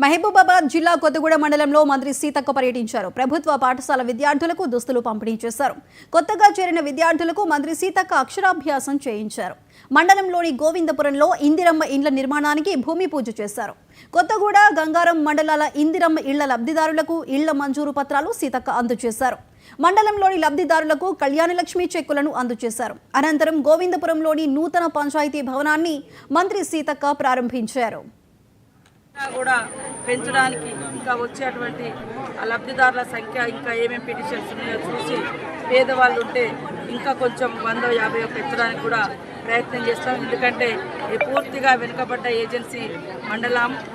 మహబూబాబాద్ జిల్లా కొత్తగూడ మండలంలో మంత్రి సీతక్క పర్యటించారు. ప్రభుత్వ పాఠశాల విద్యార్థులకు దుస్తులు పంపిణీ చేశారు. కొత్తగా చేరిన విద్యార్థులకు మంత్రి సీతక్క అక్షరాభ్యాసం చేయించారు. మండలంలోని గోవిందపురంలో ఇందిరమ్మ ఇండ్ల నిర్మాణానికి భూమి పూజ చేశారు. కొత్తగూడ, గంగారం మండలాల ఇందిరమ్మ ఇళ్ల లబ్ధిదారులకు ఇళ్ల మంజూరు పత్రాలు సీతక్క అందజేశారు. మండలంలోని లబ్ధిదారులకు కళ్యాణలక్ష్మి చెక్కులను అందజేశారు. అనంతరం గోవిందపురంలోని నూతన పంచాయతీ భవనాన్ని మంత్రి సీతక్క ప్రారంభించారు. కూడా పెంచడానికి ఇంకా వచ్చేటువంటి లబ్ధిదారుల సంఖ్య ఇంకా ఏమేమి పిటిషన్స్ ఉన్నాయో చూసి పేదవాళ్ళు ఉంటే ఇంకా కొంచెం 150 పెంచడానికి కూడా ప్రయత్నం చేస్తాం. ఎందుకంటే పూర్తిగా వెనుకబడ్డ ఏజెన్సీ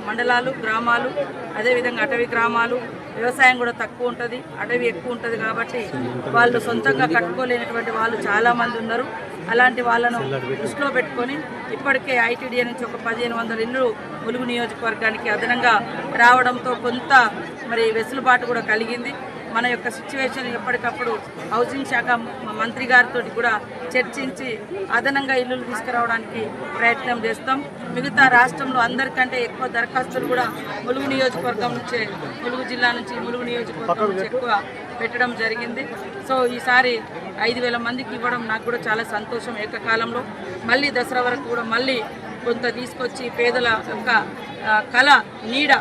మండలాలు, గ్రామాలు, అదేవిధంగా అటవీ గ్రామాలు, వ్యవసాయం కూడా తక్కువ ఉంటుంది, అటవీ ఎక్కువ ఉంటుంది. కాబట్టి వాళ్ళు సొంతంగా కట్టుకోలేనటువంటి వాళ్ళు చాలామంది ఉన్నారు. అలాంటి వాళ్ళను దృష్టిలో పెట్టుకొని ఇప్పటికే ఐటీడీఏ నుంచి ఒక 1500 ఇళ్ళు ములుగు నియోజకవర్గానికి అదనంగా రావడంతో కొంత మరి వెసులుబాటు కూడా కలిగింది. మన యొక్క సిచ్యువేషన్ ఎప్పటికప్పుడు హౌసింగ్ శాఖ మంత్రి గారితో కూడా చర్చించి అదనంగా ఇల్లులు తీసుకురావడానికి ప్రయత్నం చేస్తాం. మిగతా రాష్ట్రంలో అందరికంటే ఎక్కువ దరఖాస్తులు కూడా ములుగు నియోజకవర్గం నుంచే, ములుగు జిల్లా నుంచి, ములుగు నియోజకవర్గం నుంచి ఎక్కువ పెట్టడం జరిగింది. సో ఈసారి 5000 మందికి ఇవ్వడం నాకు కూడా చాలా సంతోషం. ఏకకాలంలో మళ్ళీ దసరా వరకు కూడా మళ్ళీ కొంత తీసుకొచ్చి పేదల యొక్క కళ నీడ